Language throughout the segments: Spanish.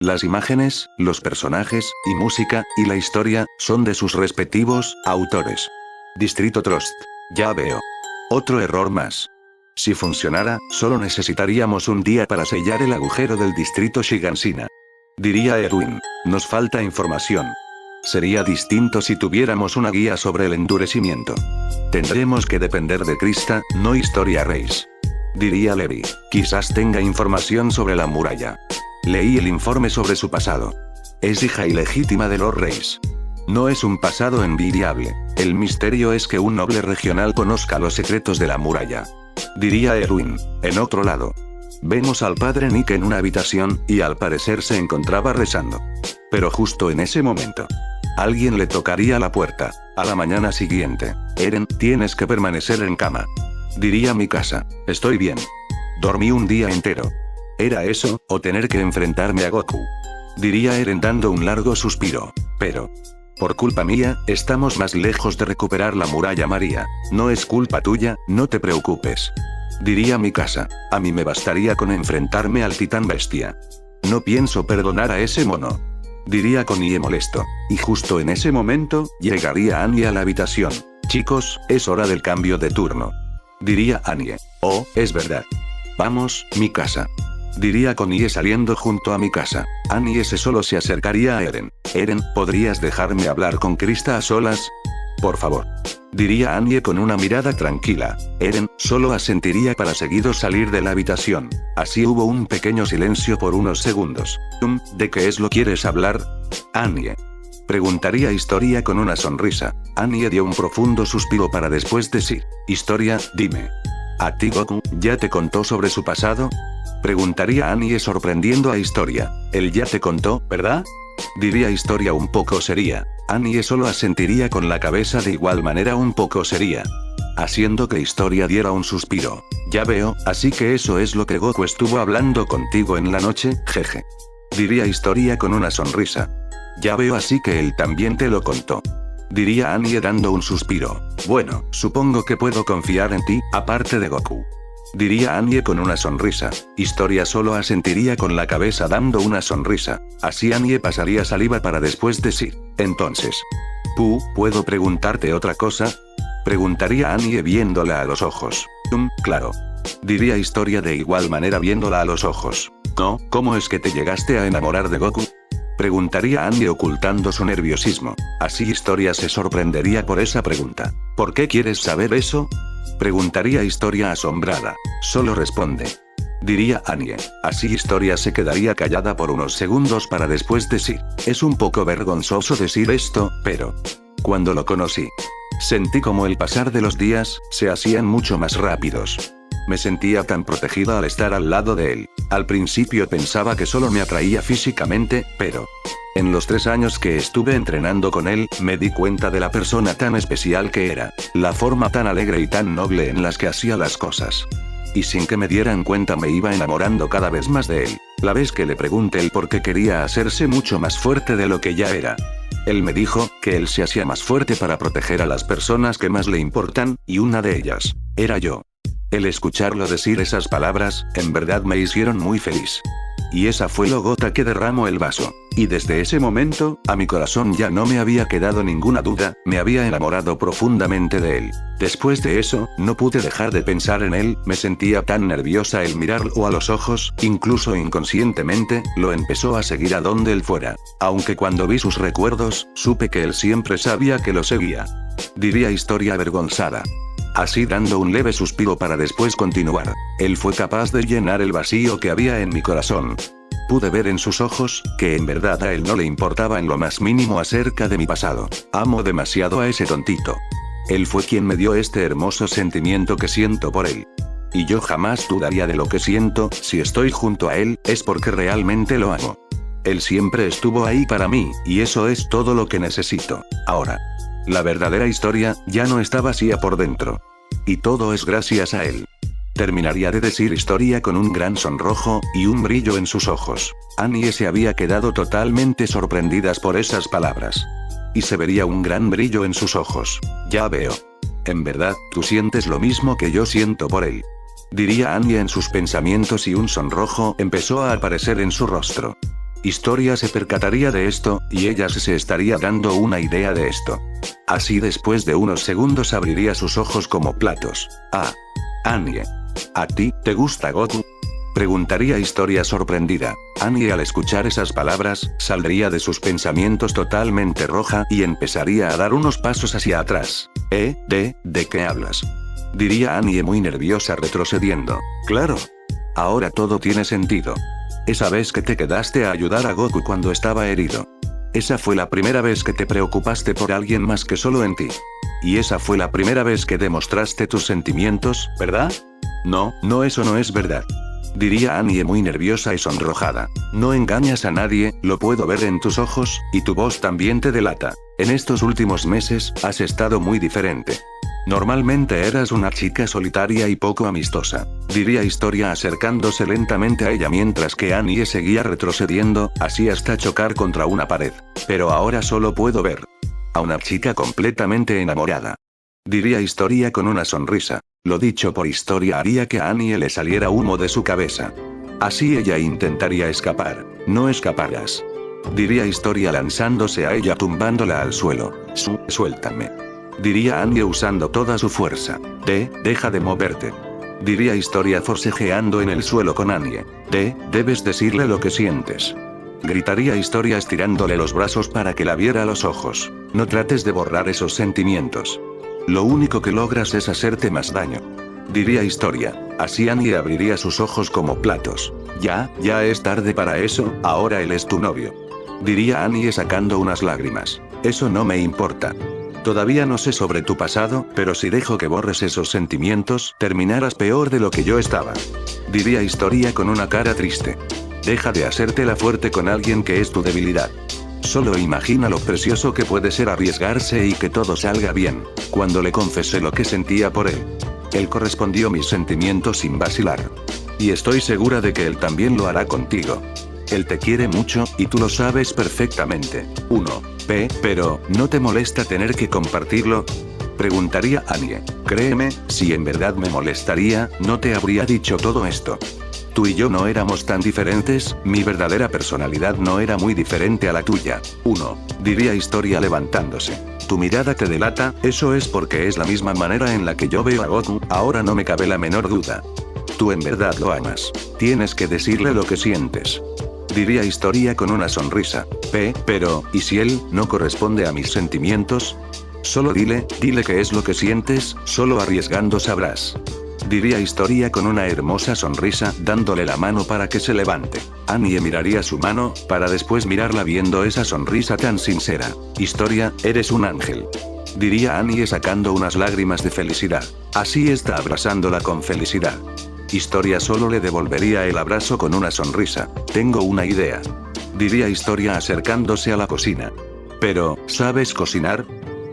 Las imágenes, los personajes, y música, y la historia, son de sus respectivos autores. Distrito Trust. Ya veo. Otro error más. Si funcionara, solo necesitaríamos un día para sellar el agujero del distrito Shigansina. Diría Erwin. Nos falta información. Sería distinto si tuviéramos una guía sobre el endurecimiento. Tendremos que depender de Krista, no Historia Reis. Diría Levi. Quizás tenga información sobre la muralla. Leí el informe sobre su pasado. Es hija ilegítima de Lord Reis. No es un pasado envidiable. El misterio es que un noble regional conozca los secretos de la muralla. Diría Erwin. En otro lado. Vemos al padre Nick en una habitación, y al parecer se encontraba rezando. Pero justo en ese momento, alguien le tocaría la puerta. A la mañana siguiente. Eren, tienes que permanecer en cama. Diría Mikasa. Estoy bien. Dormí un día entero. ¿Era eso, o tener que enfrentarme a Goku? Diría Eren dando un largo suspiro. Pero, por culpa mía, estamos más lejos de recuperar la muralla María. No es culpa tuya, no te preocupes. Diría Mikasa. A mí me bastaría con enfrentarme al titán bestia. No pienso perdonar a ese mono. Diría Konie molesto. Y justo en ese momento, llegaría Annie a la habitación. Chicos, es hora del cambio de turno. Diría Annie. Oh, es verdad. Vamos, Mikasa. Diría Konie saliendo junto a Mikasa. Annie solo se acercaría a Eren. Eren, ¿podrías dejarme hablar con Krista a solas? Por favor. Diría Annie con una mirada tranquila. Eren solo asentiría para seguido salir de la habitación. Así hubo un pequeño silencio por unos segundos. ¿De qué es lo quieres hablar? Annie. Preguntaría Historia con una sonrisa. Annie dio un profundo suspiro para después decir. Historia, dime. ¿A ti Goku ya te contó sobre su pasado? Preguntaría Annie sorprendiendo a Historia. Él ya te contó, ¿verdad? Diría Historia un poco seria. Annie solo asentiría con la cabeza de igual manera un poco seria. Haciendo que Historia diera un suspiro. Ya veo, así que eso es lo que Goku estuvo hablando contigo en la noche, jeje. Diría Historia con una sonrisa. Ya veo, así que él también te lo contó. Diría Annie dando un suspiro. Bueno, supongo que puedo confiar en ti, aparte de Goku. Diría Annie con una sonrisa. Historia solo asentiría con la cabeza dando una sonrisa. Así Annie pasaría saliva para después decir. Entonces. ¿Puedo preguntarte otra cosa? Preguntaría Annie viéndola a los ojos. Claro. Diría Historia de igual manera viéndola a los ojos. No, ¿cómo es que te llegaste a enamorar de Goku? Preguntaría Annie ocultando su nerviosismo. Así Historia se sorprendería por esa pregunta. ¿Por qué quieres saber eso? Preguntaría Historia asombrada. Solo responde. Diría Annie. Así Historia se quedaría callada por unos segundos para después decir. Es un poco vergonzoso decir esto, pero... Cuando lo conocí, sentí como el pasar de los días, se hacían mucho más rápidos. Me sentía tan protegida al estar al lado de él. Al principio pensaba que solo me atraía físicamente, pero... En los 3 años que estuve entrenando con él, me di cuenta de la persona tan especial que era, la forma tan alegre y tan noble en las que hacía las cosas. Y sin que me dieran cuenta me iba enamorando cada vez más de él. La vez que le pregunté el por qué quería hacerse mucho más fuerte de lo que ya era. Él me dijo, que él se hacía más fuerte para proteger a las personas que más le importan, y una de ellas, era yo. El escucharlo decir esas palabras, en verdad me hicieron muy feliz. Y esa fue la gota que derramó el vaso. Y desde ese momento, a mi corazón ya no me había quedado ninguna duda, me había enamorado profundamente de él. Después de eso, no pude dejar de pensar en él, me sentía tan nerviosa el mirarlo a los ojos, incluso inconscientemente, lo empezó a seguir a donde él fuera. Aunque cuando vi sus recuerdos, supe que él siempre sabía que lo seguía. Diría Historia avergonzada. Así dando un leve suspiro para después continuar. Él fue capaz de llenar el vacío que había en mi corazón. Pude ver en sus ojos, que en verdad a él no le importaba en lo más mínimo acerca de mi pasado. Amo demasiado a ese tontito. Él fue quien me dio este hermoso sentimiento que siento por él. Y yo jamás dudaría de lo que siento, si estoy junto a él, es porque realmente lo amo. Él siempre estuvo ahí para mí, y eso es todo lo que necesito. Ahora. La verdadera Historia, ya no está vacía por dentro. Y todo es gracias a él. Terminaría de decir Historia con un gran sonrojo, y un brillo en sus ojos. Annie se había quedado totalmente sorprendidas por esas palabras. Y se vería un gran brillo en sus ojos. Ya veo. En verdad, tú sientes lo mismo que yo siento por él. Diría Annie en sus pensamientos y un sonrojo empezó a aparecer en su rostro. Historia se percataría de esto, y ella se estaría dando una idea de esto. Así después de unos segundos abriría sus ojos como platos. Ah. Anie. ¿A ti, te gusta Goku? Preguntaría Historia sorprendida. Anie al escuchar esas palabras, saldría de sus pensamientos totalmente roja y empezaría a dar unos pasos hacia atrás. ¿De qué hablas? Diría Anie muy nerviosa retrocediendo. Claro. Ahora todo tiene sentido. Esa vez que te quedaste a ayudar a Goku cuando estaba herido. Esa fue la primera vez que te preocupaste por alguien más que solo en ti. Y esa fue la primera vez que demostraste tus sentimientos, ¿verdad? No, eso no es verdad. Diría Anie muy nerviosa y sonrojada. No engañas a nadie, lo puedo ver en tus ojos, y tu voz también te delata. En estos últimos meses, has estado muy diferente. Normalmente eras una chica solitaria y poco amistosa. Diría Historia acercándose lentamente a ella mientras que Anie seguía retrocediendo, así hasta chocar contra una pared. Pero ahora solo puedo ver a una chica completamente enamorada. Diría Historia con una sonrisa. Lo dicho por Historia haría que a Anie le saliera humo de su cabeza. Así ella intentaría escapar. No escaparás. Diría Historia lanzándose a ella tumbándola al suelo. Suéltame. Diría Anie usando toda su fuerza. Deja de moverte. Diría Historia forcejeando en el suelo con Anie. Debes decirle lo que sientes. Gritaría Historia estirándole los brazos para que la viera a los ojos. No trates de borrar esos sentimientos. Lo único que logras es hacerte más daño. Diría Historia. Así Anie abriría sus ojos como platos. Ya es tarde para eso, ahora él es tu novio. Diría Anie sacando unas lágrimas. Eso no me importa. Todavía no sé sobre tu pasado, pero si dejo que borres esos sentimientos, terminarás peor de lo que yo estaba. Diría Historia con una cara triste. Deja de hacerte la fuerte con alguien que es tu debilidad. Solo imagina lo precioso que puede ser arriesgarse y que todo salga bien. Cuando le confesé lo que sentía por él, él correspondió mis sentimientos sin vacilar. Y estoy segura de que él también lo hará contigo. Él te quiere mucho, y tú lo sabes perfectamente. Pero, ¿no te molesta tener que compartirlo? Preguntaría Anie. Créeme, si en verdad me molestaría, no te habría dicho todo esto. Tú y yo no éramos tan diferentes, mi verdadera personalidad no era muy diferente a la tuya. Diría Historia levantándose. Tu mirada te delata, eso es porque es la misma manera en la que yo veo a Goku, ahora no me cabe la menor duda. Tú en verdad lo amas. Tienes que decirle lo que sientes. Diría Historia con una sonrisa. Pero, ¿y si él no corresponde a mis sentimientos? Solo dile qué es lo que sientes, solo arriesgando sabrás. Diría Historia con una hermosa sonrisa, dándole la mano para que se levante. Anie miraría su mano, para después mirarla viendo esa sonrisa tan sincera. Historia, eres un ángel. Diría Anie sacando unas lágrimas de felicidad. Así está abrazándola con felicidad. Historia solo le devolvería el abrazo con una sonrisa. Tengo una idea. Diría Historia acercándose a la cocina. Pero, ¿sabes cocinar?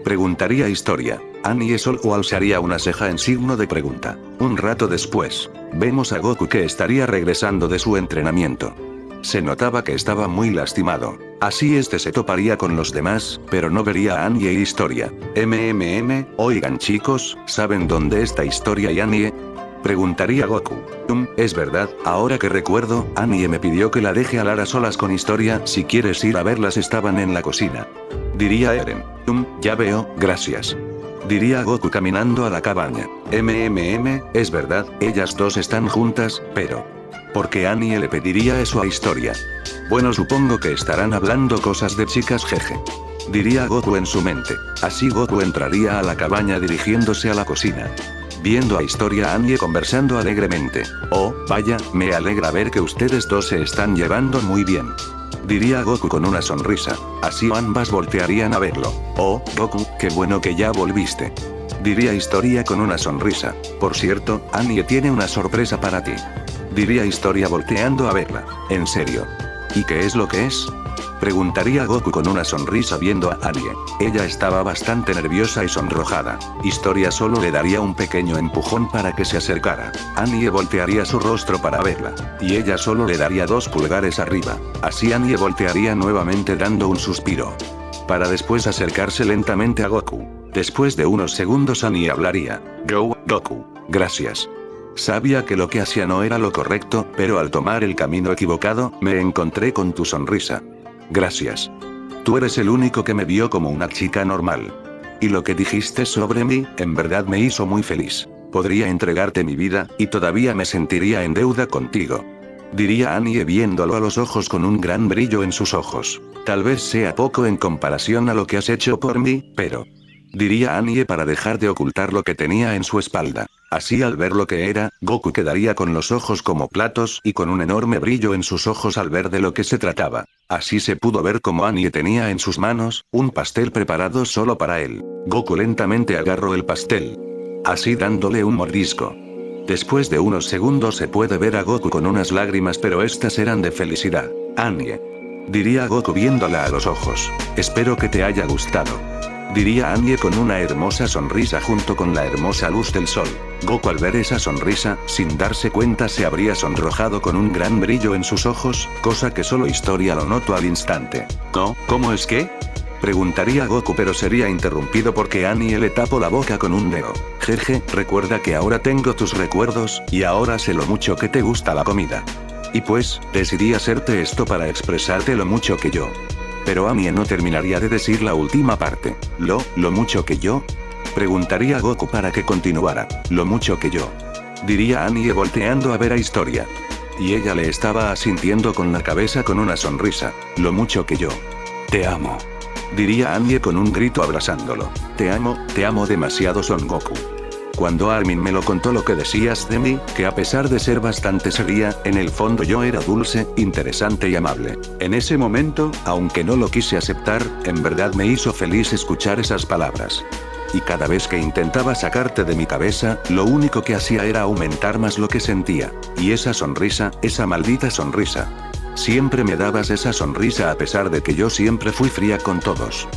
Preguntaría Historia. Anie solo alzaría una ceja en signo de pregunta. Un rato después, vemos a Goku que estaría regresando de su entrenamiento. Se notaba que estaba muy lastimado. Así se toparía con los demás, pero no vería a Anie y Historia. Oigan chicos, ¿saben dónde está Historia y Anie? Preguntaría Goku. Es verdad, ahora que recuerdo, Anie me pidió que la deje hablar a solas con Historia, si quieres ir a verlas estaban en la cocina. Diría Eren. Ya veo, gracias. Diría Goku caminando a la cabaña. Es verdad, ellas dos están juntas, pero ¿por qué Anie le pediría eso a Historia? Bueno, supongo que estarán hablando cosas de chicas jeje. Diría Goku en su mente. Así Goku entraría a la cabaña dirigiéndose a la cocina. Viendo a Historia Anie conversando alegremente. Oh, vaya, me alegra ver que ustedes dos se están llevando muy bien. Diría Goku con una sonrisa. Así ambas voltearían a verlo. Oh, Goku, qué bueno que ya volviste. Diría Historia con una sonrisa. Por cierto, Anie tiene una sorpresa para ti. Diría Historia volteando a verla. ¿En serio? ¿Y qué es lo que es? Preguntaría Goku con una sonrisa viendo a Anie. Ella estaba bastante nerviosa y sonrojada. Historia solo le daría un pequeño empujón para que se acercara. Anie voltearía su rostro para verla. Y ella solo le daría 2 pulgares arriba. Así Anie voltearía nuevamente dando un suspiro. Para después acercarse lentamente a Goku. Después de unos segundos Anie hablaría. Goku, gracias. Sabía que lo que hacía no era lo correcto, pero al tomar el camino equivocado, me encontré con tu sonrisa. Gracias. Tú eres el único que me vio como una chica normal. Y lo que dijiste sobre mí, en verdad me hizo muy feliz. Podría entregarte mi vida, y todavía me sentiría en deuda contigo. Diría Annie viéndolo a los ojos con un gran brillo en sus ojos. Tal vez sea poco en comparación a lo que has hecho por mí, pero... Diría Annie para dejar de ocultar lo que tenía en su espalda. Así al ver lo que era, Goku quedaría con los ojos como platos y con un enorme brillo en sus ojos al ver de lo que se trataba. Así se pudo ver como Annie tenía en sus manos un pastel preparado solo para él. Goku lentamente agarró el pastel. Así dándole un mordisco. Después de unos segundos se puede ver a Goku con unas lágrimas, pero estas eran de felicidad. Annie. Diría Goku viéndola a los ojos. Espero que te haya gustado. Diría Annie con una hermosa sonrisa junto con la hermosa luz del sol. Goku al ver esa sonrisa, sin darse cuenta se habría sonrojado con un gran brillo en sus ojos, cosa que solo Historia lo notó al instante. ¿Cómo es que? Preguntaría Goku, pero sería interrumpido porque Annie le tapó la boca con un dedo. Jeje, recuerda que ahora tengo tus recuerdos, y ahora sé lo mucho que te gusta la comida. Y pues, decidí hacerte esto para expresarte lo mucho que yo... Pero Annie no terminaría de decir la última parte. ¿Lo mucho que yo? Preguntaría Goku para que continuara. Lo mucho que yo. Diría Annie volteando a ver a Historia. Y ella le estaba asintiendo con la cabeza con una sonrisa. Lo mucho que yo. Te amo. Diría Annie con un grito abrazándolo. Te amo demasiado, Son Goku. Cuando Armin me lo contó lo que decías de mí, que a pesar de ser bastante seria, en el fondo yo era dulce, interesante y amable. En ese momento, aunque no lo quise aceptar, en verdad me hizo feliz escuchar esas palabras. Y cada vez que intentaba sacarte de mi cabeza, lo único que hacía era aumentar más lo que sentía. Y esa sonrisa, esa maldita sonrisa. Siempre me dabas esa sonrisa a pesar de que yo siempre fui fría con todos.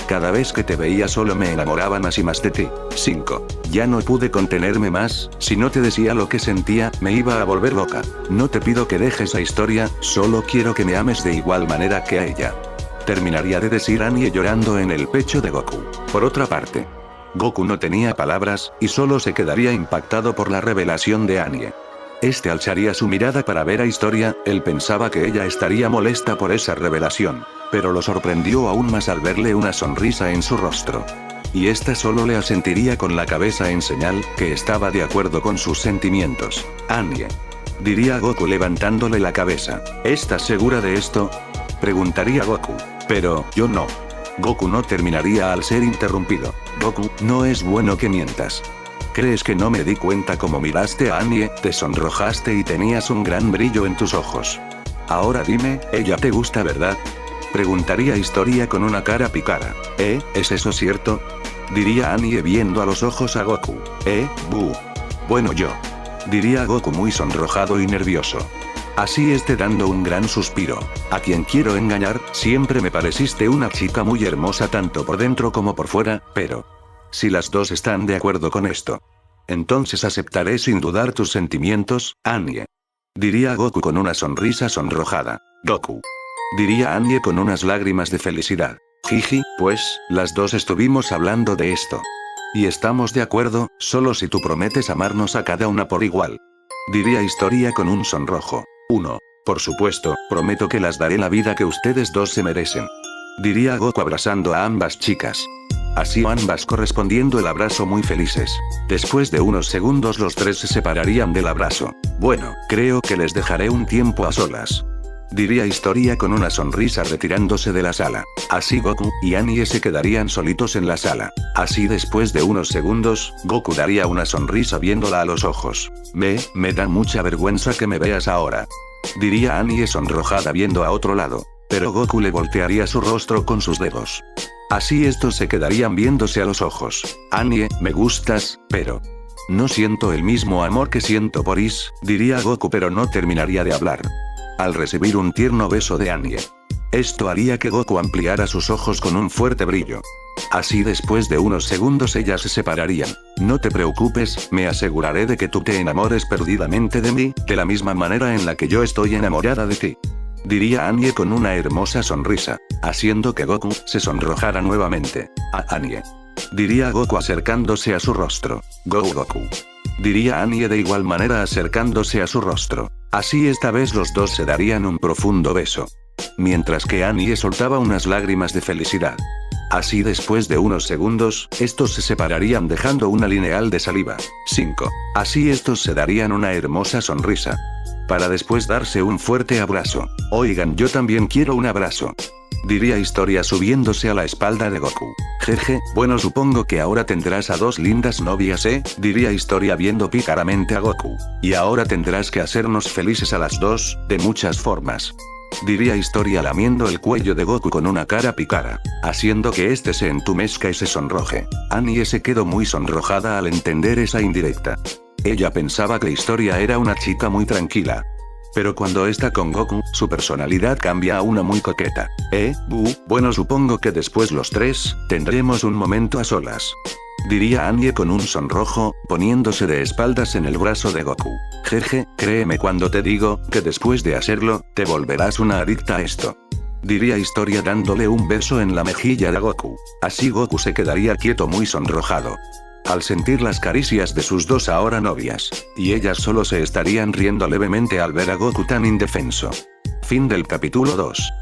Cada vez que te veía solo me enamoraba más y más de ti. 5. Ya no pude contenerme más, si no te decía lo que sentía, me iba a volver loca. No te pido que dejes a Historia, solo quiero que me ames de igual manera que a ella. Terminaría de decir Annie llorando en el pecho de Goku. Por otra parte, Goku no tenía palabras, y solo se quedaría impactado por la revelación de Annie. Este alzaría su mirada para ver a Historia, él pensaba que ella estaría molesta por esa revelación. Pero lo sorprendió aún más al verle una sonrisa en su rostro. Y esta solo le asentiría con la cabeza en señal que estaba de acuerdo con sus sentimientos. Annie. Diría Goku levantándole la cabeza. ¿Estás segura de esto? Preguntaría Goku. Pero, yo no. Goku no terminaría al ser interrumpido. Goku, no es bueno que mientas. ¿Crees que no me di cuenta cómo miraste a Annie, te sonrojaste y tenías un gran brillo en tus ojos? Ahora dime, ¿ella te gusta, verdad? Preguntaría Historia con una cara pícara. ¿Es eso cierto? Diría Annie viendo a los ojos a Goku. Bueno yo. Diría Goku muy sonrojado y nervioso. Así dando un gran suspiro. A quien quiero engañar, siempre me pareciste una chica muy hermosa tanto por dentro como por fuera, pero... Si las dos están de acuerdo con esto, entonces aceptaré sin dudar tus sentimientos, Annie. Diría Goku con una sonrisa sonrojada. Goku. Diría Annie con unas lágrimas de felicidad. Jiji, pues, las dos estuvimos hablando de esto. Y estamos de acuerdo, solo si tú prometes amarnos a cada una por igual. Diría Historia con un sonrojo. 1. Por supuesto, prometo que las daré la vida que ustedes dos se merecen. Diría Goku abrazando a ambas chicas. Así ambas correspondiendo el abrazo muy felices. Después de unos segundos los tres se separarían del abrazo. Bueno, creo que les dejaré un tiempo a solas. Diría Historia con una sonrisa retirándose de la sala. Así Goku y Annie se quedarían solitos en la sala. Así después de unos segundos, Goku daría una sonrisa viéndola a los ojos. Me da mucha vergüenza que me veas ahora. Diría Annie sonrojada viendo a otro lado. Pero Goku le voltearía su rostro con sus dedos. Así estos se quedarían viéndose a los ojos. Annie, me gustas, pero... no siento el mismo amor que siento por Is, diría Goku, pero no terminaría de hablar. Al recibir un tierno beso de Annie. Esto haría que Goku ampliara sus ojos con un fuerte brillo. Así después de unos segundos ellas se separarían. No te preocupes, me aseguraré de que tú te enamores perdidamente de mí, de la misma manera en la que yo estoy enamorada de ti. Diría Annie con una hermosa sonrisa, haciendo que Goku se sonrojara nuevamente. A Annie. Diría Goku acercándose a su rostro. Goku. diría Annie de igual manera acercándose a su rostro. Así esta vez los dos se darían un profundo beso. Mientras que Annie soltaba unas lágrimas de felicidad. Así después de unos segundos, estos se separarían dejando una lineal de saliva. 5. Así estos se darían una hermosa sonrisa. Para después darse un fuerte abrazo. Oigan, yo también quiero un abrazo. Diría Historia subiéndose a la espalda de Goku. Jeje, bueno supongo que ahora tendrás a dos lindas novias, diría Historia viendo pícaramente a Goku. Y ahora tendrás que hacernos felices a las dos, de muchas formas. Diría Historia lamiendo el cuello de Goku con una cara pícara, haciendo que este se entumezca y se sonroje. Annie se quedó muy sonrojada al entender esa indirecta. Ella pensaba que Historia era una chica muy tranquila. Pero cuando está con Goku, su personalidad cambia a una muy coqueta. Bueno supongo que después los tres, tendremos un momento a solas. Diría Annie con un sonrojo, poniéndose de espaldas en el brazo de Goku. Jeje, créeme cuando te digo, que después de hacerlo, te volverás una adicta a esto. Diría Historia dándole un beso en la mejilla de Goku. Así Goku se quedaría quieto muy sonrojado. Al sentir las caricias de sus dos ahora novias. Y ellas solo se estarían riendo levemente al ver a Goku tan indefenso. Fin del capítulo 2.